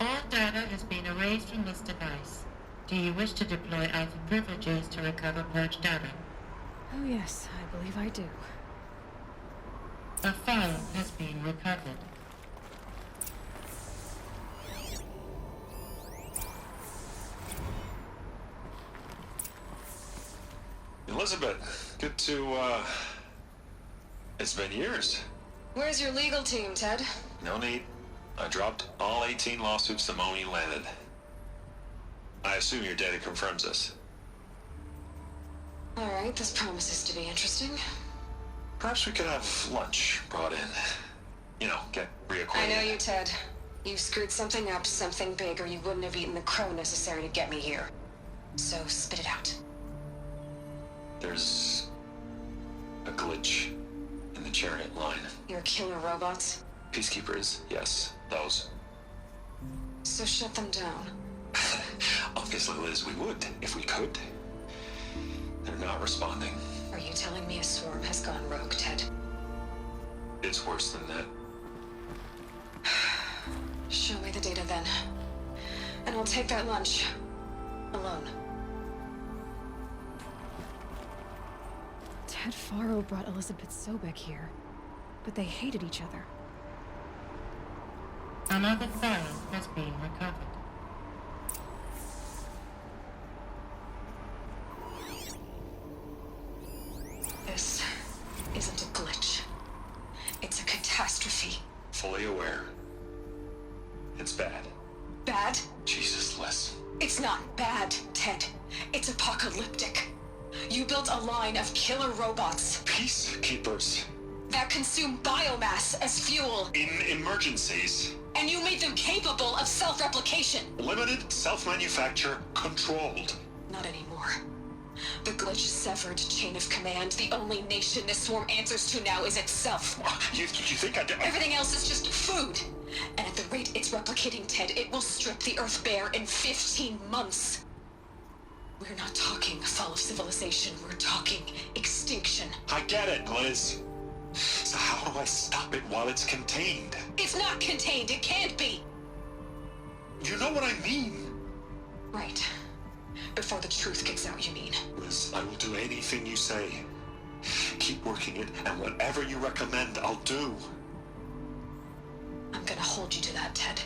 All data has been erased from this device. Do you wish to deploy Alpha privileges to recover purged data? Oh yes, I believe I do. A file has been recovered. Elizabeth, good to, it's been years. Where's your legal team, Ted? No need. I dropped all 18 lawsuits the moment you landed. I assume your data confirms this. Alright, this promises to be interesting. Perhaps we could have lunch brought in. You know, get reacquainted. I know you, Ted. You screwed something up, something big, or you wouldn't have eaten the crow necessary to get me here. So, spit it out. There's a glitch in the chariot line. Your killer robots? Peacekeepers, yes, those. So shut them down. Obviously, Liz, we would, if we could. They're not responding. Are you telling me a swarm has gone rogue, Ted? It's worse than that. Show me the data then. And I'll take that lunch. Alone. Ted Faro brought Elizabeth Sobek here, but they hated each other. Another file has been recovered. This isn't a glitch. It's a catastrophe. Fully aware. It's bad. Bad? Jesus, Liz. It's not bad, Ted. It's apocalyptic. You built a line of killer robots Peacekeepers. that consume biomass as fuel, In emergencies. and you made them capable of self-replication. Limited, self-manufacture, controlled. Not anymore. The glitch severed chain of command. The only nation this swarm answers to now is itself. You think I did? Everything else is just food. And at the rate it's replicating, Ted, it will strip the Earth bare in 15 months. We're not talking fall of civilization. We're talking extinction. I get it, Liz. So how do I stop it while it's contained? It's not contained. It can't be. You know what I mean. Right. Before the truth gets out, you mean? Liz, I will do anything you say. Keep working it, and whatever you recommend, I'll do. I'm gonna hold you to that, Ted.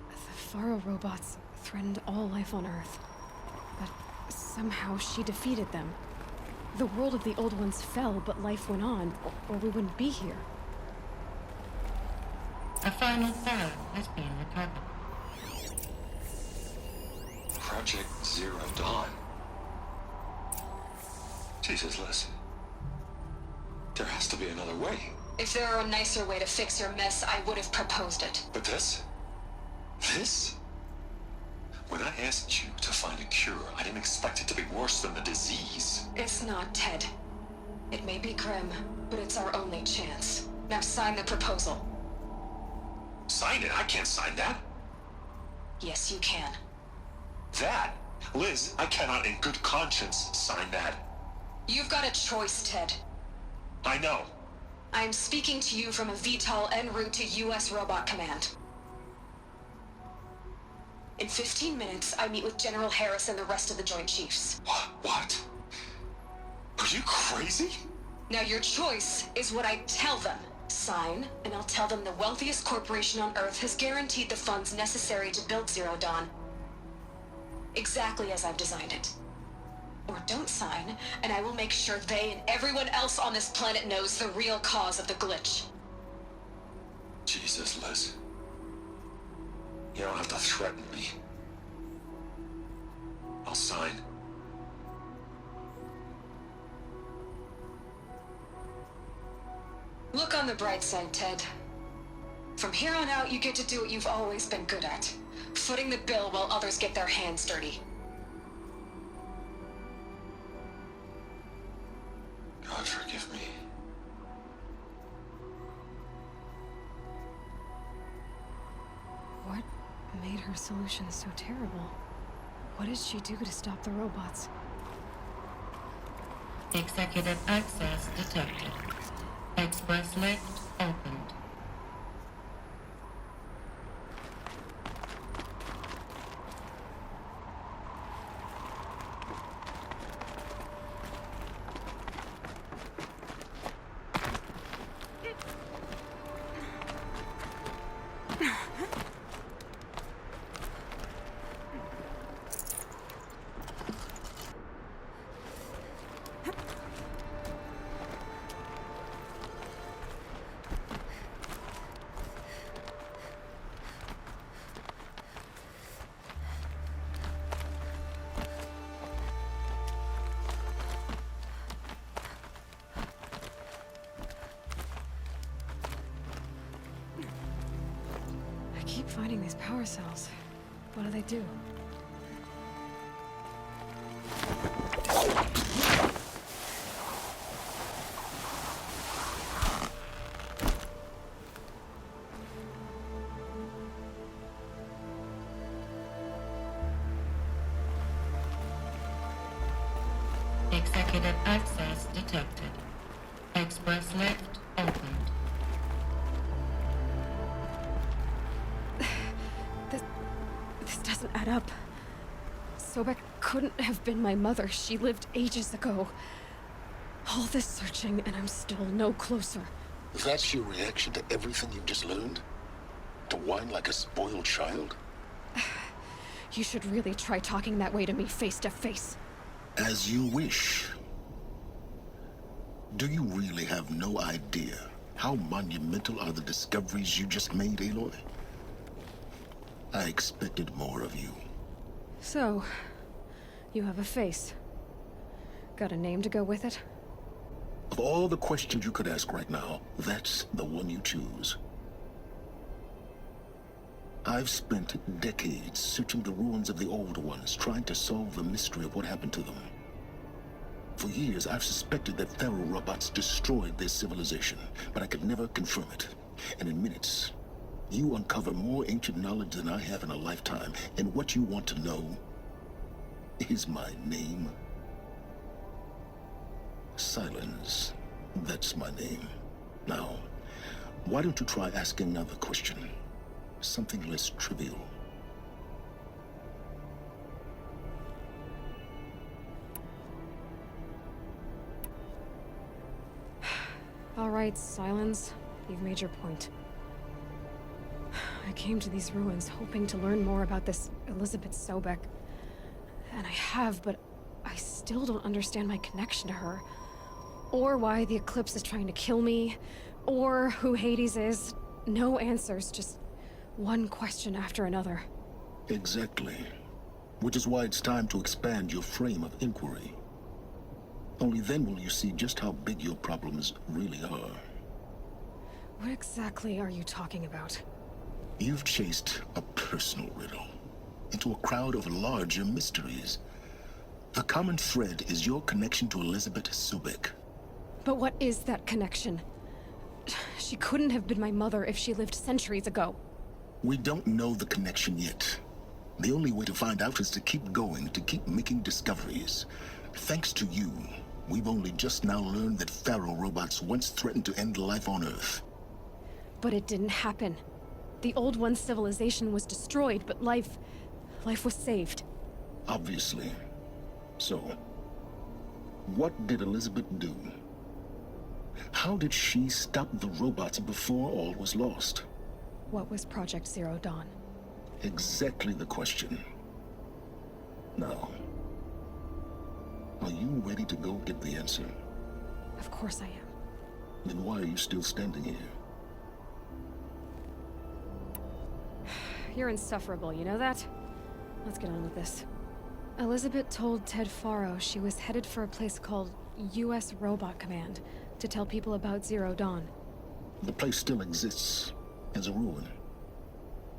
The Faro robots threatened all life on Earth, but somehow she defeated them. The world of the old ones fell, but life went on, or we wouldn't be here. A final file has been recovered. Project Zero Dawn. Jesus, Liz. There has to be another way. If there were a nicer way to fix your mess, I would have proposed it. But this? This? When I asked you to find a cure, I didn't expect it to be worse than the disease. It's not, Ted. It may be grim, but it's our only chance. Now sign the proposal. Sign it? I can't sign that. Yes, you can. That? Liz, I cannot in good conscience sign that. You've got a choice, Ted. I know. I'm speaking to you from a VTOL en route to U.S. Robot Command. In 15 minutes, I meet with General Harris and the rest of the Joint Chiefs. What? Are you crazy? Now your choice is what I tell them. Sign, and I'll tell them the wealthiest corporation on Earth has guaranteed the funds necessary to build Zero Dawn. Exactly as I've designed it. Or don't sign, and I will make sure they and everyone else on this planet knows the real cause of the glitch. Jesus, Liz. You don't have to threaten me. I'll sign. Look on the bright side, Ted. From here on out, you get to do what you've always been good at. Footing the bill while others get their hands dirty. God forgive me. What made her solution so terrible? What did she do to stop the robots? Executive access detected. Express lift opened. I keep finding these power cells. What do they do? Executive access detected. Express lift opened. This doesn't add up. Sobek couldn't have been my mother. She lived ages ago. All this searching, and I'm still no closer. That's your reaction to everything you've just learned? To whine like a spoiled child? You should really try talking that way to me face to face. As you wish. Do you really have no idea how monumental are the discoveries you just made, Aloy? I expected more of you. So, you have a face. Got a name to go with it? Of all the questions you could ask right now, that's the one you choose. I've spent decades searching the ruins of the old ones, trying to solve the mystery of what happened to them. For years, I've suspected that Faro robots destroyed their civilization, but I could never confirm it. And in minutes, you uncover more ancient knowledge than I have in a lifetime, and what you want to know is my name. Silence. That's my name. Now, why don't you try asking another question? Something less trivial. All right, Silence. You've made your point. I came to these ruins hoping to learn more about this Elizabeth Sobek. And I have, but I still don't understand my connection to her. Or why the Eclipse is trying to kill me. Or who Hades is. No answers, just one question after another. Exactly. Which is why it's time to expand your frame of inquiry. Only then will you see just how big your problems really are. What exactly are you talking about? You've chased a personal riddle into a crowd of larger mysteries. The common thread is your connection to Elizabeth Sobek. But what is that connection? She couldn't have been my mother if she lived centuries ago. We don't know the connection yet. The only way to find out is to keep going, to keep making discoveries. Thanks to you, we've only just now learned that Faro robots once threatened to end life on Earth. But it didn't happen. The Old One's civilization was destroyed, but life was saved. Obviously. So, what did Elizabeth do? How did she stop the robots before all was lost? What was Project Zero Dawn? Exactly the question. Now, are you ready to go get the answer? Of course I am. Then why are you still standing here? You're insufferable, you know that? Let's get on with this. Elizabeth told Ted Faro she was headed for a place called U.S. Robot Command to tell people about Zero Dawn. The place still exists as a ruin.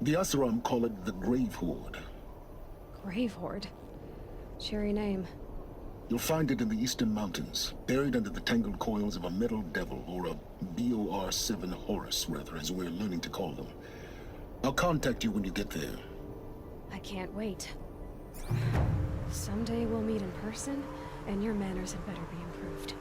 The Asaram call it the Grave Horde. Grave Horde? Cheery name. You'll find it in the Eastern Mountains, buried under the tangled coils of a metal devil, or a BOR-7 Horus, rather, as we're learning to call them. I'll contact you when you get there. I can't wait. Someday we'll meet in person, And your manners had better be improved.